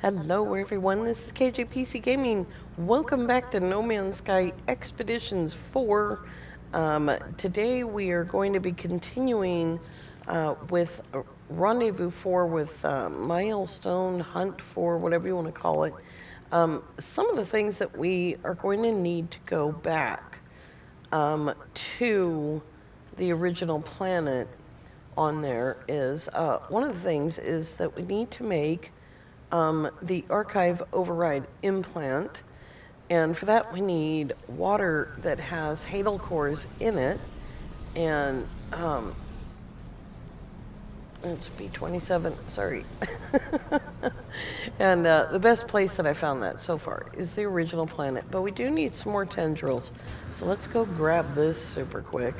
Hello everyone, this is KJPC Gaming. Welcome back to No Man's Sky Expeditions 4. Today we are going to be continuing with Rendezvous 4 with Milestone Hunt 4, whatever you want to call it. Some of the things that we are going to need to go back to the original planet on there is, one of the things is that we need to make the Archive Override Implant, and for that we need water that has Hadal Cores in it, and it's B27, sorry. And the best place that I found that so far is the original planet, but we do need some more tendrils, so let's go grab this super quick.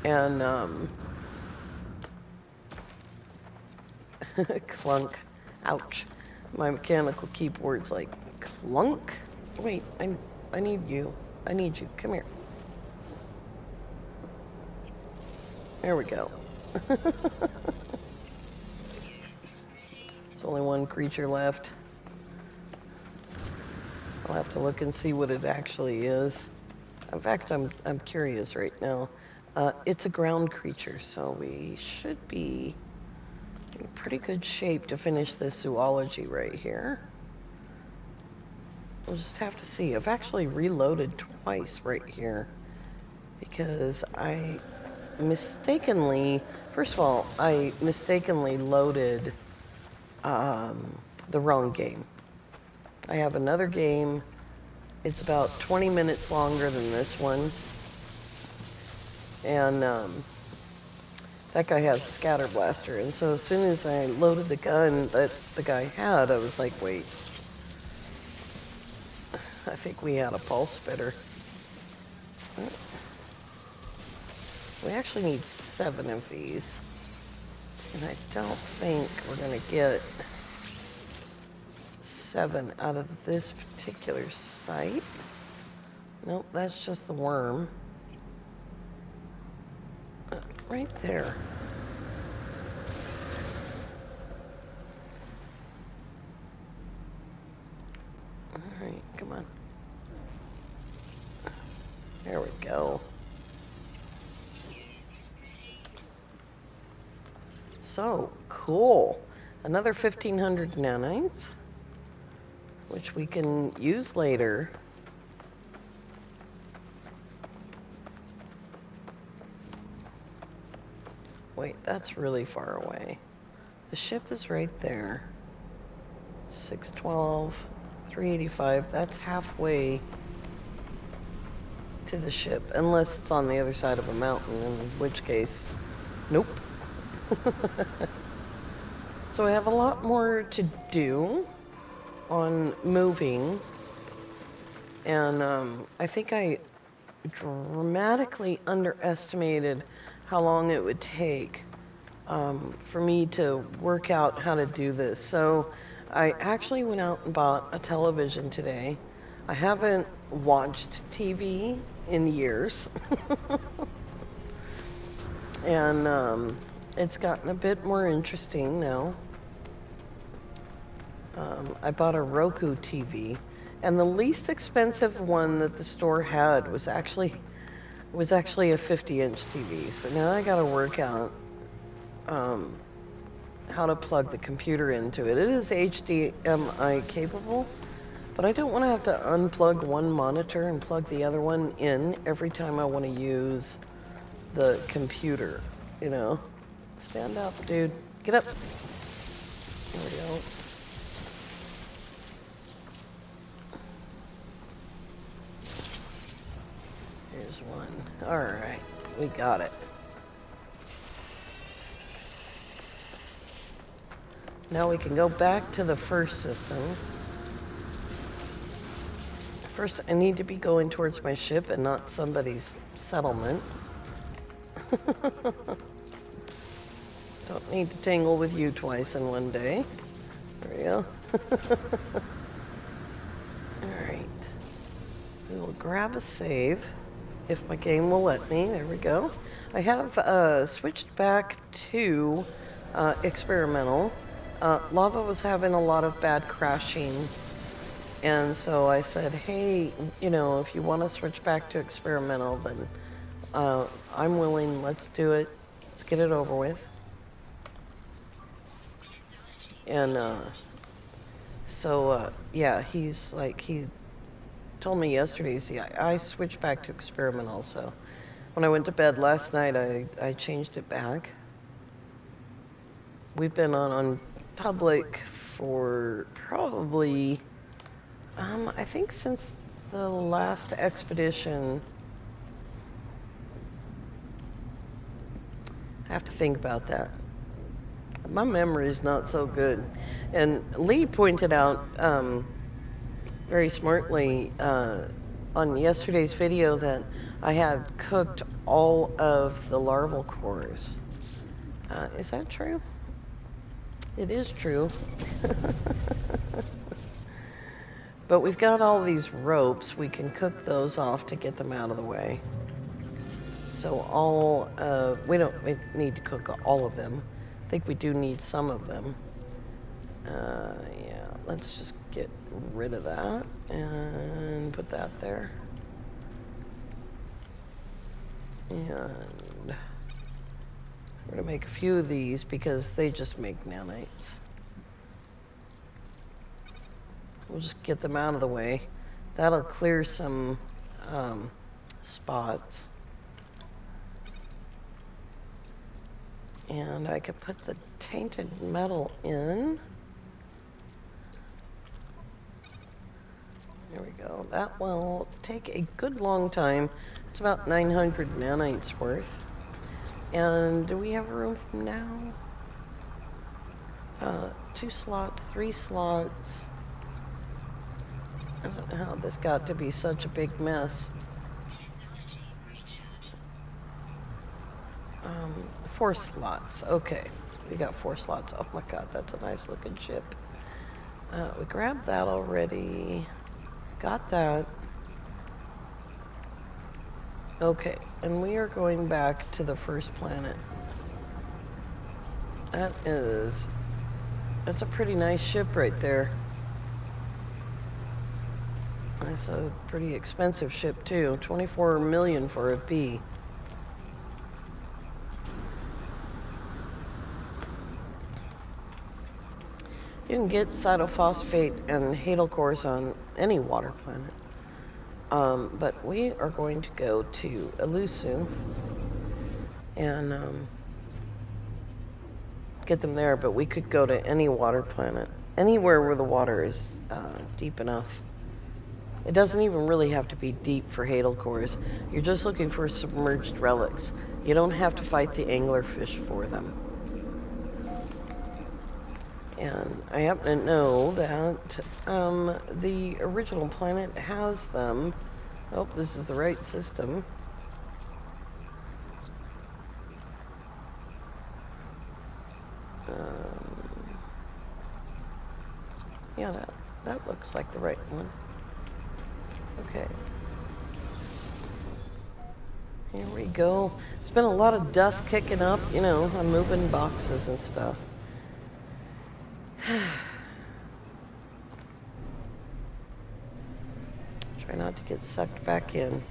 And clunk. Ouch. My mechanical keyboard's like clunk. Wait, I need you. I need you. Come here. There we go. There's only one creature left. I'll have to look and see what it actually is. In fact, I'm curious right now. It's a ground creature, so we should be in pretty good shape to finish this zoology right here. We'll just have to see. I've actually reloaded twice right here because I mistakenly, first of all, I mistakenly loaded the wrong game. I have another game. It's about 20 minutes longer than this one. And that guy has a scatter blaster, and so as soon as I loaded the gun that the guy had, I was like, wait, I think we had a pulse spitter. We actually need 7 of these, and I don't think we're gonna get 7 out of this particular site. Nope, that's just the worm. Right there. Alright, come on. There we go. So, cool. Another 1,500 nanites, which we can use later. Wait, that's really far away. The ship is right there. 612, 385, that's halfway to the ship. Unless it's on the other side of a mountain, in which case, nope. So I have a lot more to do on moving. And I think I dramatically underestimated how long it would take for me to work out how to do this. So I actually went out and bought a television today. I haven't watched TV in years. And it's gotten a bit more interesting now. I bought a Roku TV, and the least expensive one that the store had was actually a 50-inch TV. So now I gotta work out how to plug the computer into it. It is HDMI capable, but I don't want to have to unplug one monitor and plug the other one in every time I want to use the computer, you know. Stand up, dude. Get up. There we go. Here's one. Alright, we got it. Now we can go back to the first system. First, I need to be going towards my ship and not somebody's settlement. Don't need to tangle with you twice in one day. There we go. Alright. We will grab a save. If my game will let me. There we go. I have switched back to experimental. Lava was having a lot of bad crashing, and so I said, hey, you know, if you want to switch back to experimental, then I'm willing. Let's do it. Let's get it over with. And yeah, he's like, he told me yesterday, see, I switched back to experimental, so when I went to bed last night, I changed it back. We've been on public for probably, I think since the last expedition. I have to think about that. My memory is not so good. And Lee pointed out very smartly on yesterday's video that I had cooked all of the larval cores. Is that true? It is true. But we've got all these ropes. We can cook those off to get them out of the way. So we don't need to cook all of them. I think we do need some of them. Yeah, let's just get rid of that and put that there. And we're gonna make a few of these because they just make nanites. We'll just get them out of the way. That'll clear some spots. And I could put the tainted metal in. There we go. That will take a good long time. It's about 900 nanites worth. And do we have room from now? 2 slots, 3 slots. I don't know how this got to be such a big mess. 4 slots. Okay, we got 4 slots. Oh my god, that's a nice looking ship. We grabbed that already. Got that. Okay, and we are going back to the first planet. That's a pretty nice ship right there. That's a pretty expensive ship too. 24 million for a B. You can get cytophosphate and Hadal Cores on any water planet. But we are going to go to Elusu and get them there, but we could go to any water planet. Anywhere where the water is deep enough. It doesn't even really have to be deep for Hadal Cores. You're just looking for submerged relics. You don't have to fight the anglerfish for them. And I happen to know that the original planet has them. Oh, this is the right system. Yeah, that looks like the right one. Okay. Here we go. There's been a lot of dust kicking up, you know, I'm moving boxes and stuff. Try not to get sucked back in.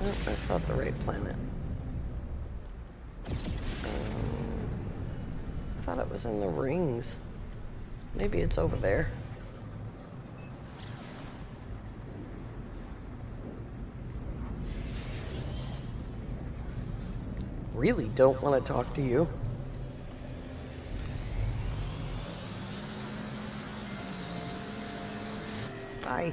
Oh, that's not the right planet. I thought it was in the rings. Maybe it's over there. Really don't want to talk to you. Bye.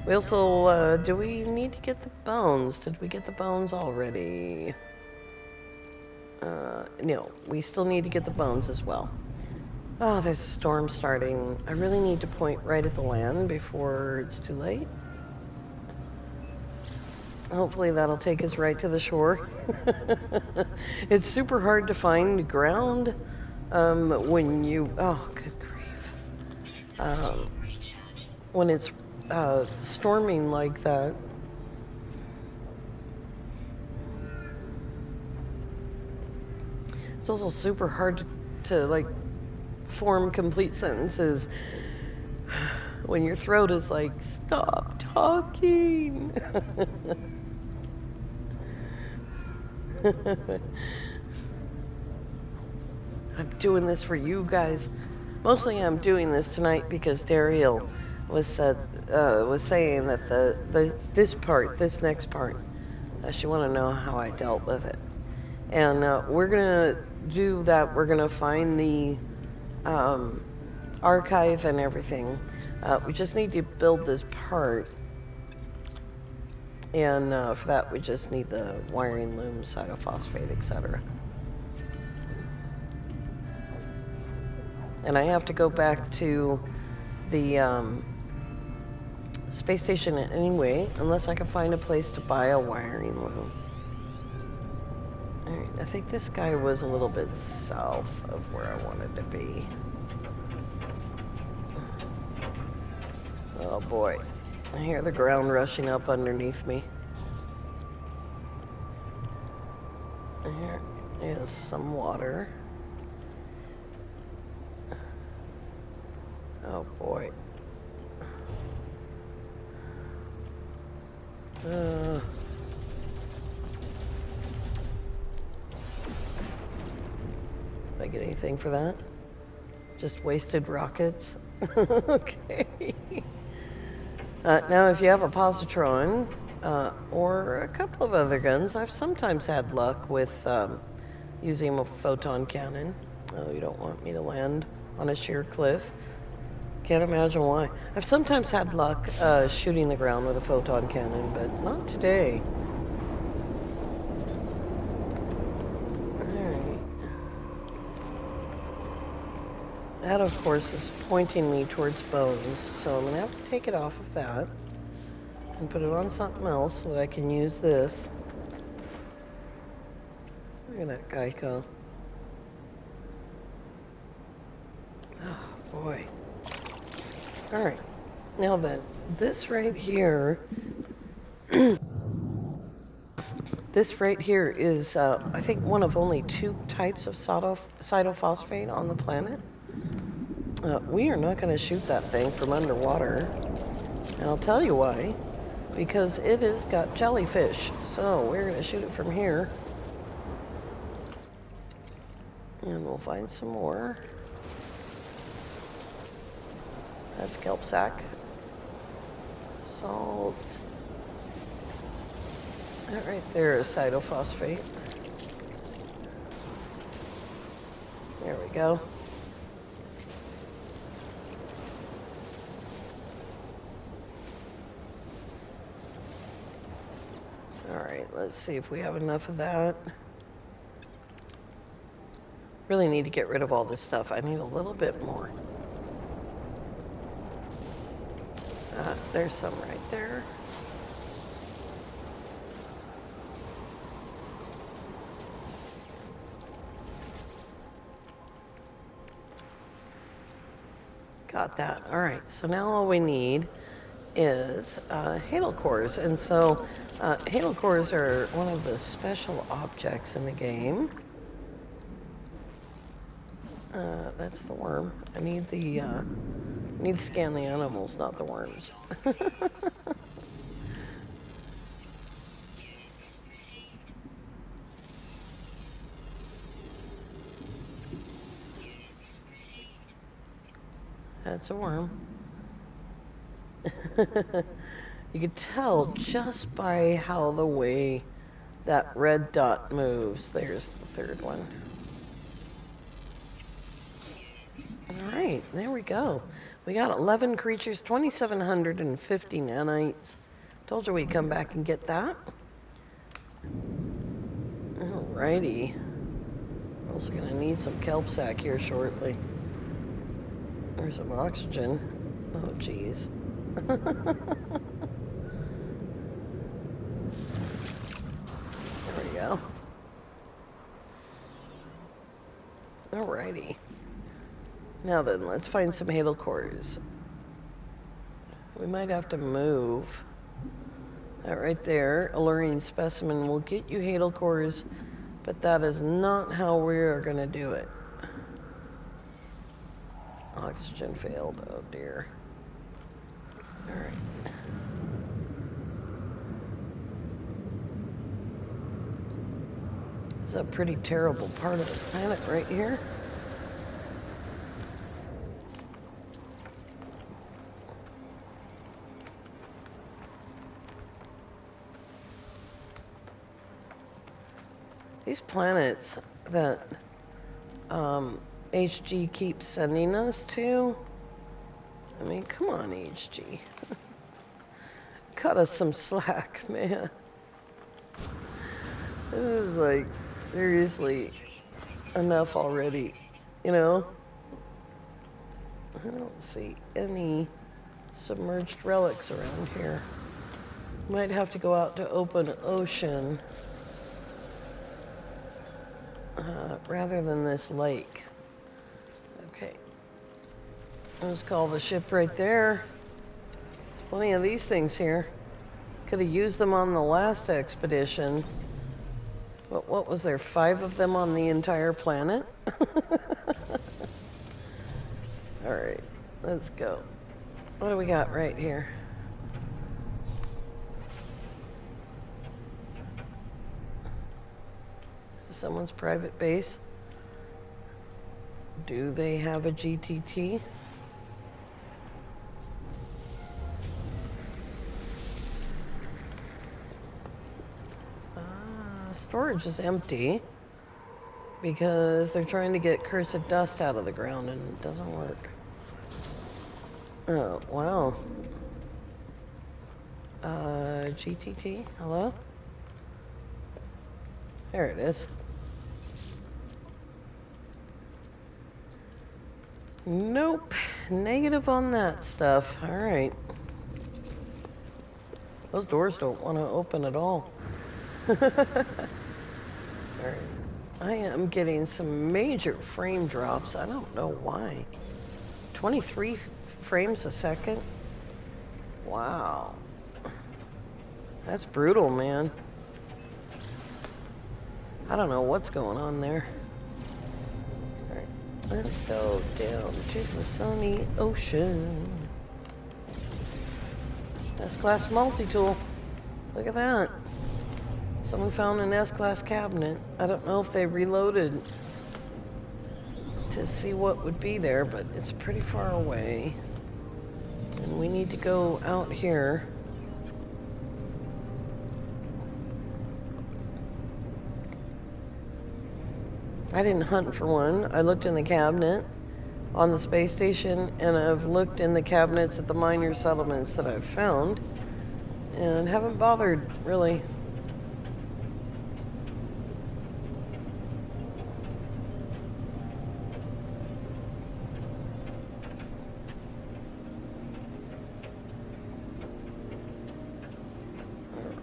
We also, do we need to get the bones? Did we get the bones already? No, we still need to get the bones as well. Oh, there's a storm starting. I really need to point right at the land before it's too late. Hopefully that'll take us right to the shore. It's super hard to find ground when you... Oh, good grief. When it's storming like that. It's also super hard to like form complete sentences when your throat is like, stop talking. I'm doing this for you guys. Mostly I'm doing this tonight because Daryl was saying that this next part, she wanted to know how I dealt with it. And we're gonna do that. We're gonna find the archive and everything. We just need to build this part. And for that we just need the wiring loom, cytophosphate, etc. And I have to go back to the space station anyway, unless I can find a place to buy a wiring loom. Alright, I think this guy was a little bit south of where I wanted to be. Oh boy. I hear the ground rushing up underneath me. Here is some water. Oh boy. Did I get anything for that? Just wasted rockets? Okay. Now if you have a positron, or a couple of other guns, I've sometimes had luck with using a photon cannon. Oh, you don't want me to land on a sheer cliff? Can't imagine why. I've sometimes had luck shooting the ground with a photon cannon, but not today. Alright. That, of course, is pointing me towards bones, so I'm going to have to take it off of that and put it on something else so that I can use this. Look at that guy go. Oh, boy. Alright, now then, this right here, this right here is, I think, one of only 2 types of cytophosphate on the planet. We are not going to shoot that thing from underwater, and I'll tell you why. Because it has got jellyfish, so we're going to shoot it from here. And we'll find some more. That's kelp sack. Salt. That right there is cytophosphate. There we go. Alright, let's see if we have enough of that. Really need to get rid of all this stuff. I need a little bit more. There's some right there. Got that. Alright, so now all we need is Hadal Cores. And so Hadal Cores are one of the special objects in the game. That's the worm. I need to scan the animals, not the worms. That's a worm. You can tell just by how the way that red dot moves. There's the third one. Alright, there we go. We got 11 creatures, 2,750 nanites. Told you we'd come back and get that. Alrighty. We're also gonna need some kelp sack here shortly. There's some oxygen. Oh, jeez. There we go. Alrighty. Now then, let's find some Hadal Cores. We might have to move. That right there, alluring specimen, will get you Hadal Cores, but that is not how we are going to do it. Oxygen failed. Oh dear. Alright. This is a pretty terrible part of the planet right here. These planets that HG keeps sending us to, I mean, come on, HG. Cut us some slack, man. This is like, seriously, enough already, you know? I don't see any submerged relics around here. Might have to go out to open ocean rather than this lake. Okay. Let's call the ship right there. There's plenty of these things here. Could have used them on the last expedition. What was there, 5 of them on the entire planet? Alright, let's go. What do we got right here? Is this someone's private base? Do they have a GTT? Storage is empty because they're trying to get cursed dust out of the ground and it doesn't work. Oh, wow. GTT, hello? There it is. Nope, negative on that stuff. Alright. Those doors don't want to open at all. Alright. I am getting some major frame drops. I don't know why. 23 frames a second? Wow. That's brutal, man. I don't know what's going on there. Alright, let's go down to the sunny ocean. S-Class multi-tool. Look at that. Someone found an S-Class cabinet. I don't know if they reloaded to see what would be there, but it's pretty far away. And we need to go out here. I didn't hunt for one. I looked in the cabinet on the space station, and I've looked in the cabinets at the minor settlements that I've found, and haven't bothered, really.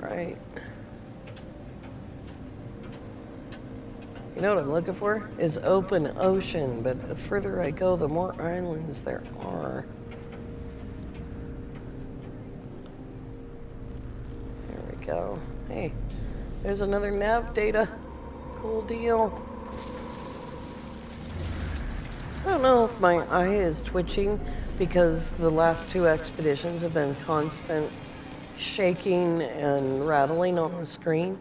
Alright. You know what I'm looking for? Is open ocean, but the further I go, the more islands there are. There we go. Hey, there's another nav data. Cool deal. I don't know if my eye is twitching because the last 2 expeditions have been constant shaking and rattling on the screen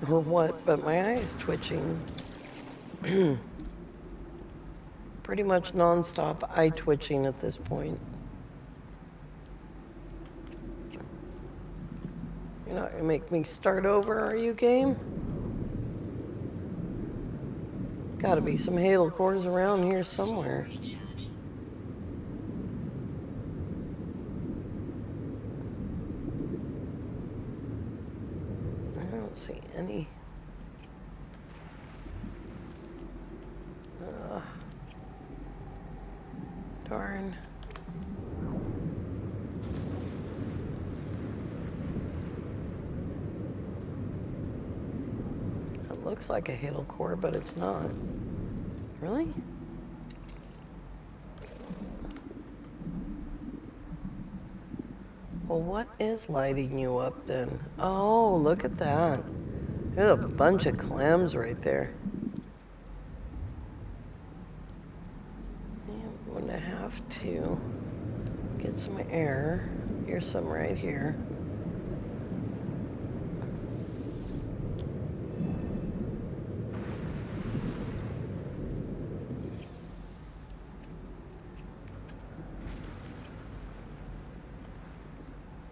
or what, but my eye is twitching. Pretty much non-stop eye twitching at this point. You're not gonna make me start over, are you, game? Gotta be some Hadal Cores around here somewhere. I don't see any. Darn. It looks like a Hadal Core, but it's not. Really? Well, what is lighting you up then? Oh, look at that. There's a bunch of clams right there. I'm going to have to get some air. Here's some right here.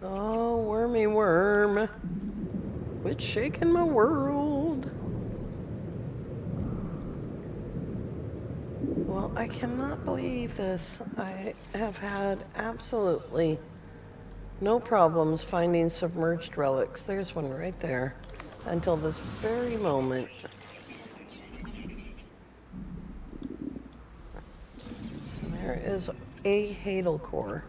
Oh, wormy worm. Quit shaking my world. Well, I cannot believe this. I have had absolutely no problems finding submerged relics. There's one right there. Until this very moment. There is a Hadal Core.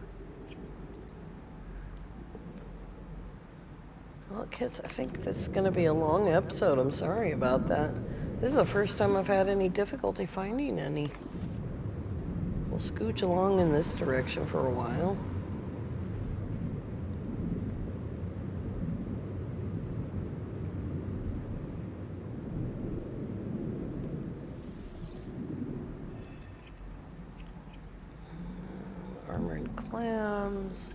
Well, kids, I think this is going to be a long episode. I'm sorry about that. This is the first time I've had any difficulty finding any. We'll scooch along in this direction for a while. Armored clams.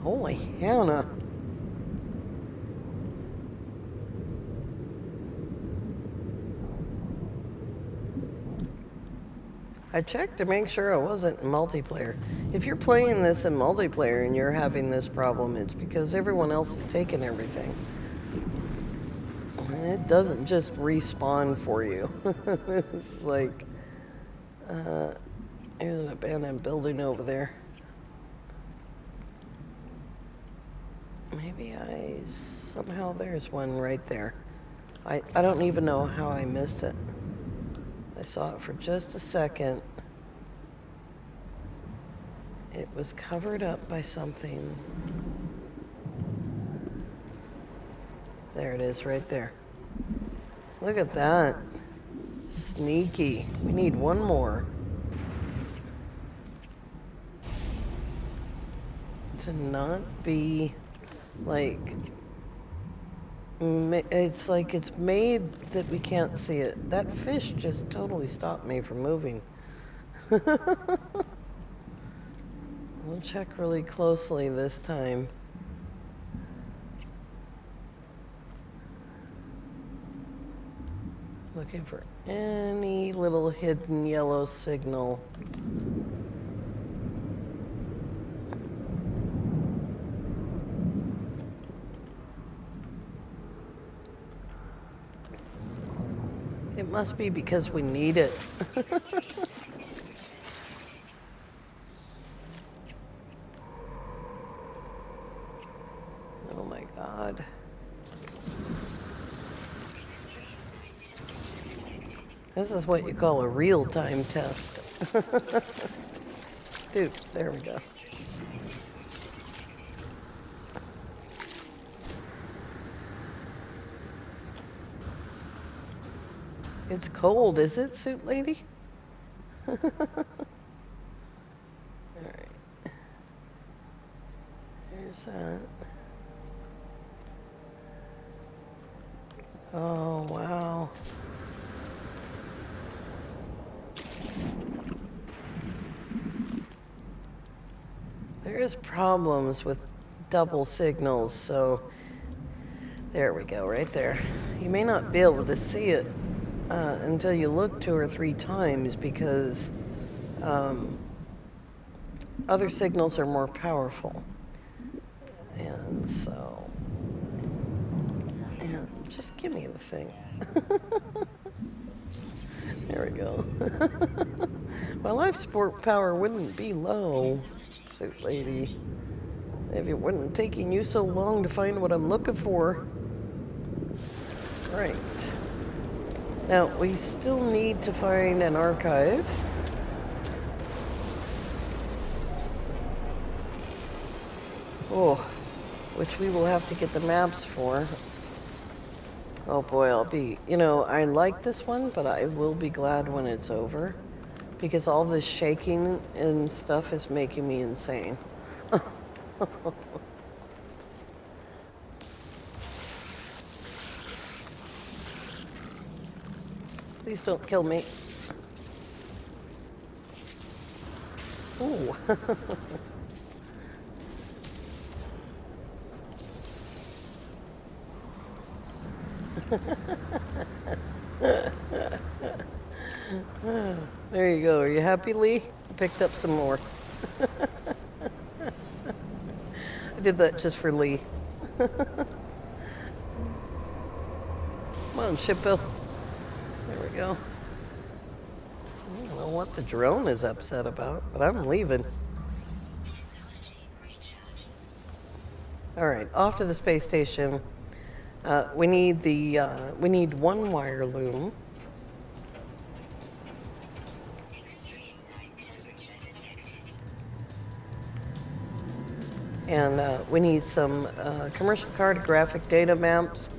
Holy Hannah. I checked to make sure it wasn't in multiplayer. If you're playing this in multiplayer and you're having this problem, it's because everyone else is taking everything. And it doesn't just respawn for you. It's like, there's an abandoned building over there. Maybe somehow there's one right there. I don't even know how I missed it. I saw it for just a second. It was covered up by something. There it is right there. Look at that. Sneaky. We need one more. To not be like, it's like it's made that we can't see it. That fish just totally stopped me from moving. We'll check really closely this time. Looking for any little hidden yellow signal. It must be because we need it. Oh my God. This is what you call a real-time test. Dude, there we go. It's cold, is it, suit lady? Alright. Here's that. Oh, wow. There's problems with double signals, so there we go, right there. You may not be able to see it until you look 2 or 3 times because other signals are more powerful. And so, yeah, just give me the thing. There we go. My life support power wouldn't be low, suit lady, if it wouldn't taking you so long to find what I'm looking for. Right. Now, we still need to find an archive. Oh, which we will have to get the maps for. Oh boy, I'll be, you know, I like this one, but I will be glad when it's over. Because all this shaking and stuff is making me insane. Please don't kill me. Ooh. There you go. Are you happy, Lee? I picked up some more. I did that just for Lee. Come on, Ship Bill. There we go. I don't know what the drone is upset about, but I'm leaving. Alright, off to the space station. We need one wire loom. And we need some commercial cartographic data maps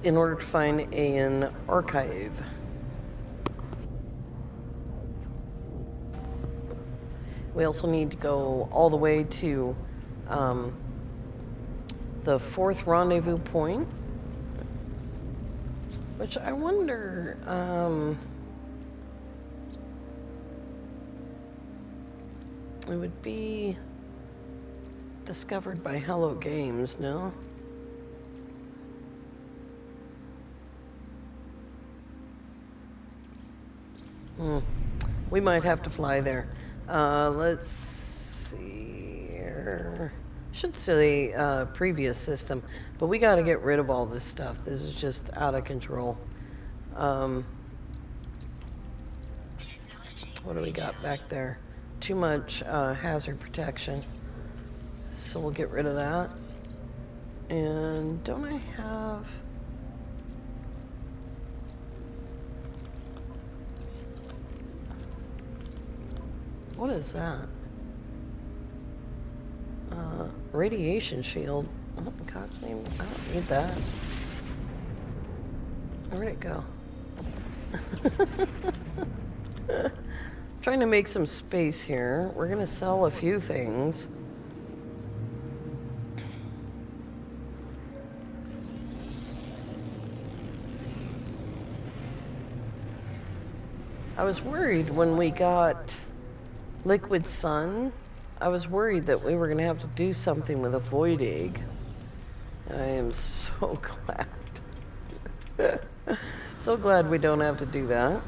in order to find an archive. We also need to go all the way to the 4th rendezvous point, which I wonder, it would be discovered by Hello Games, no? We might have to fly there. Let's see here. Should say previous system, but we got to get rid of all this stuff. This is just out of control. What do we got back there? Too much hazard protection. So we'll get rid of that. And don't I have... What is that? Radiation shield. What in God's name? I don't need that. Where'd it go? Trying to make some space here. We're gonna sell a few things. I was worried when we got Liquid Sun. I was worried that we were going to have to do something with a void egg. I am so glad. So glad we don't have to do that.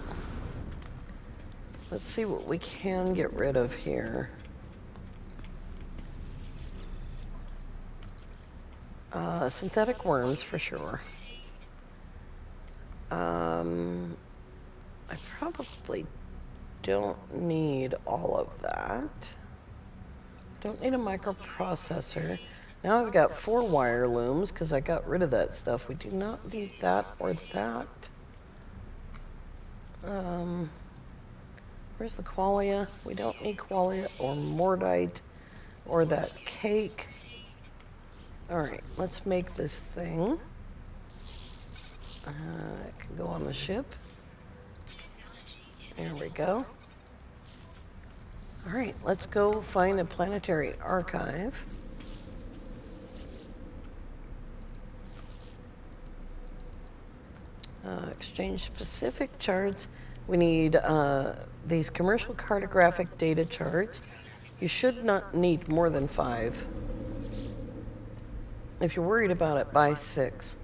Let's see what we can get rid of here. Synthetic worms for sure. I probably don't need all of that. Don't need a microprocessor. Now I've got 4 wire looms because I got rid of that stuff. We do not need that or that. Where's the qualia? We don't need qualia or mordite or that cake. Alright, let's make this thing. It can go on the ship. There we go. Alright, let's go find a planetary archive. Exchange specific charts. We need these commercial cartographic data charts. You should not need more than 5. If you're worried about it, buy 6.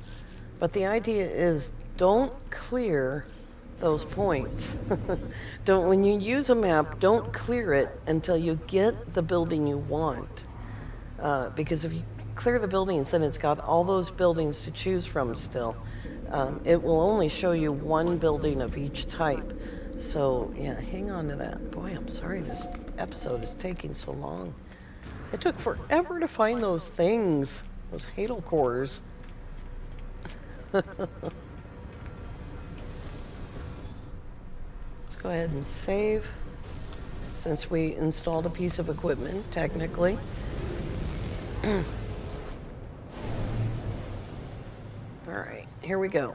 But the idea is don't clear those points. When you use a map, don't clear it until you get the building you want. Because if you clear the buildings and it's got all those buildings to choose from still, it will only show you one building of each type. So yeah, hang on to that. Boy, I'm sorry this episode is taking so long. It took forever to find those things, those Hadal Cores. Go ahead and save, since we installed a piece of equipment, technically. Alright, here we go.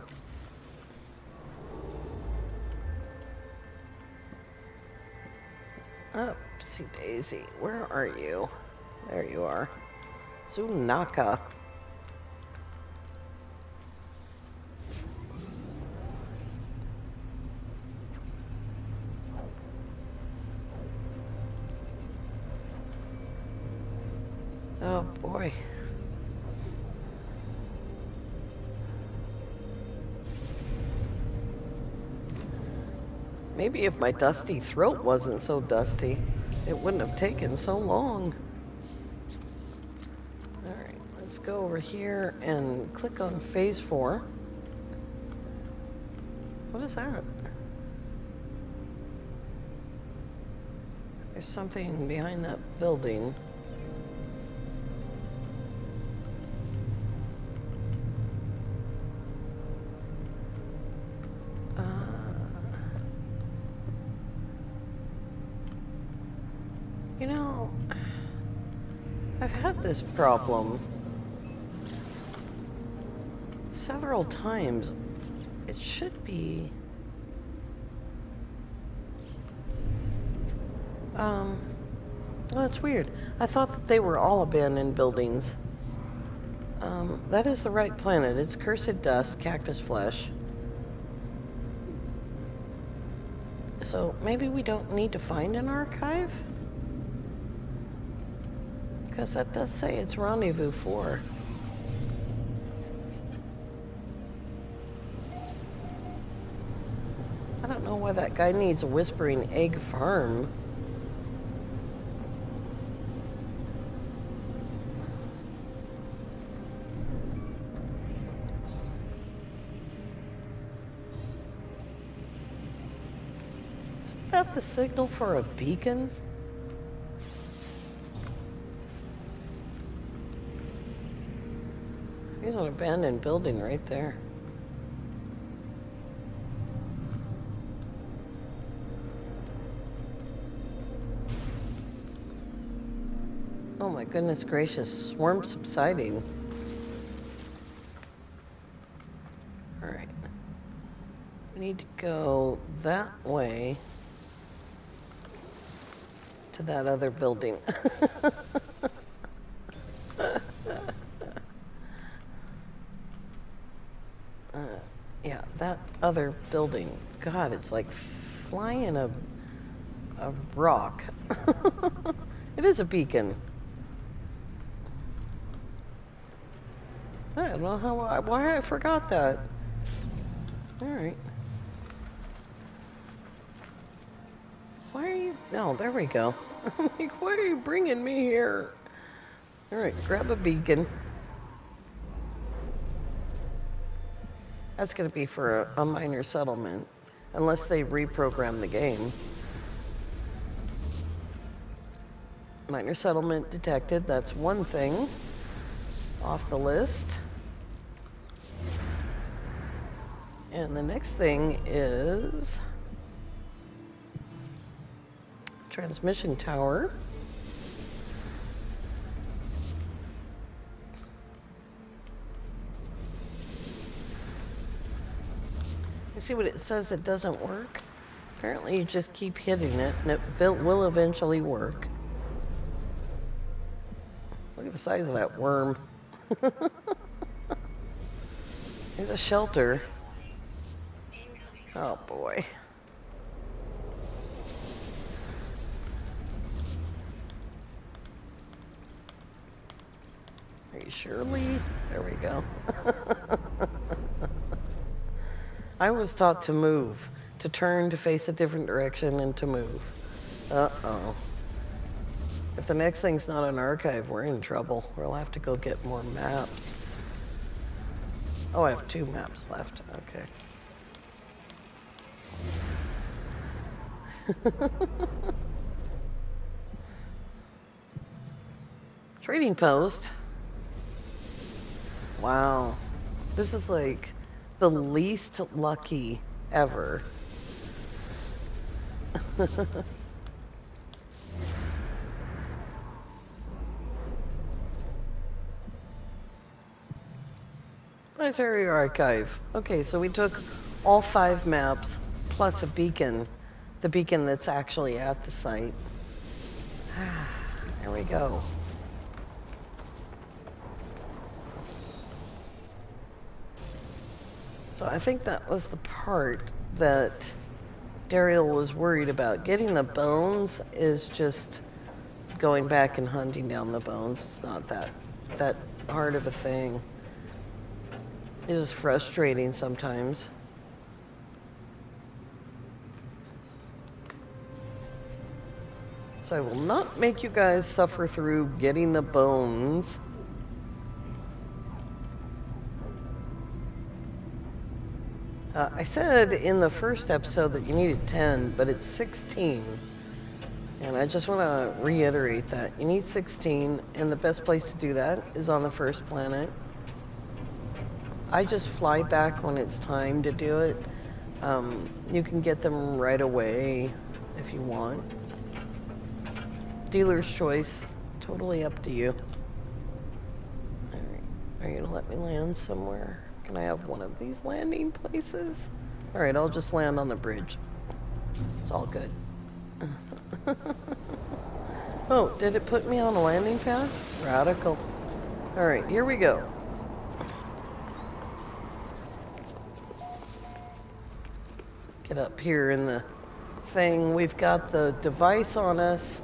Oopsie daisy, where are you? There you are. Sunaka. Oh boy. Maybe if my dusty throat wasn't so dusty, it wouldn't have taken so long. Alright, let's go over here and click on phase 4. What is that? There's something behind that building. You know, I've had this problem several times. It should be... well, it's weird. I thought that they were all abandoned buildings. That is the right planet. It's cursed dust, cactus flesh. So maybe we don't need to find an archive? Because that does say it's Rendezvous 4. I don't know why that guy needs a whispering egg farm. Is that the signal for a beacon? There's an abandoned building right there. Oh my goodness gracious, swarm subsiding. Alright. We need to go that way to that other building. Yeah, that other building. God, it's like flying a rock. It is a beacon. I don't know why I forgot that. Alright. Why are you... No, there we go. I'm like, why are you bringing me here? Alright, grab a beacon. That's going to be for a minor settlement, unless they reprogram the game. Minor settlement detected, that's one thing off the list. And the next thing is transmission tower. You see what it says it doesn't work? Apparently you just keep hitting it and it will eventually work. Look at the size of that worm. There's a shelter. Oh boy. Are you sure, Lee? There we go. I was taught to move, to turn, to face a different direction, and to move. Uh-oh. If the next thing's not an archive, we're in trouble. We'll have to go get more maps. Oh, I have 2 maps left. Okay. Trading post. Wow. This is like the least lucky ever. Planetary Archive. Okay, so we took all 5 maps plus a beacon. The beacon that's actually at the site. There we go. So I think that was the part that Daryl was worried about. Getting the bones is just going back and hunting down the bones. It's not that hard of a thing. It is frustrating sometimes. So I will not make you guys suffer through getting the bones. I said in the first episode that you needed 10, but it's 16. And I just want to reiterate that. You need 16, and the best place to do that is on the first planet. I just fly back when it's time to do it. You can get them right away if you want. Dealer's choice. Totally up to you. Alright. Are you going to let me land somewhere? Can I have one of these landing places? Alright, I'll just land on the bridge. It's all good. Oh, did it put me on a landing pad? Radical. Alright, here we go. Get up here in the thing. We've got the device on us.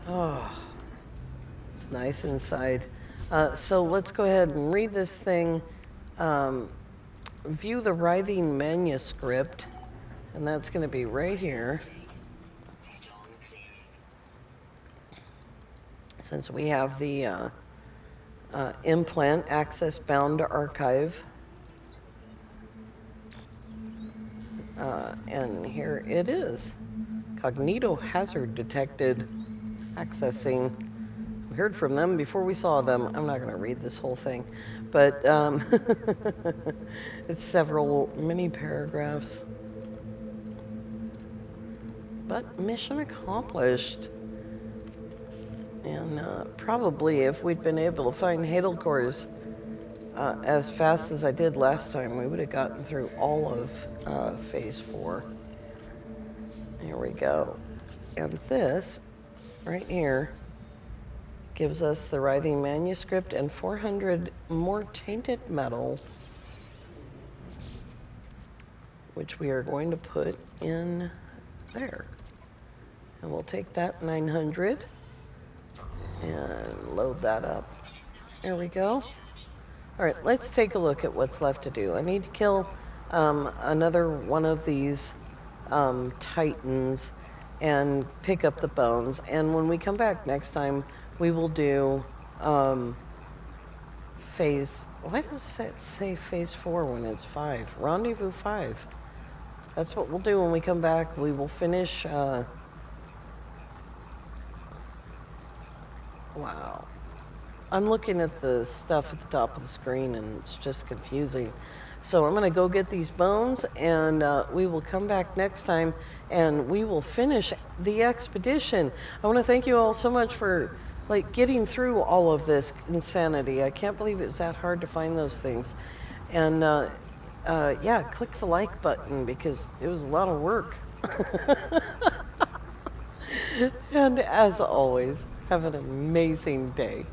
Oh, it's nice inside. So let's go ahead and read this thing. View the writhing manuscript, and that's going to be right here. Since we have the implant access bound to archive. And here it is. Cognito hazard detected. Accessing. We heard from them before we saw them. I'm not going to read this whole thing, but it's several mini paragraphs. But mission accomplished. And probably if we'd been able to find Hadal Cores as fast as I did last time, we would have gotten through all of Phase 4. Here we go. And this, right here, gives us the writhing manuscript and 400 more tainted metal, which we are going to put in there. And we'll take that 900 and load that up. There we go. Alright, let's take a look at what's left to do. I need to kill another one of these titans and pick up the bones. And when we come back next time, we will do phase... Why does it say phase 4 when it's 5? Rendezvous 5. That's what we'll do when we come back. We will finish... Wow. I'm looking at the stuff at the top of the screen and it's just confusing. So I'm going to go get these bones and we will come back next time and we will finish the expedition. I want to thank you all so much for getting through all of this insanity. I can't believe it was that hard to find those things. And yeah, click the like button because it was a lot of work. And as always, have an amazing day.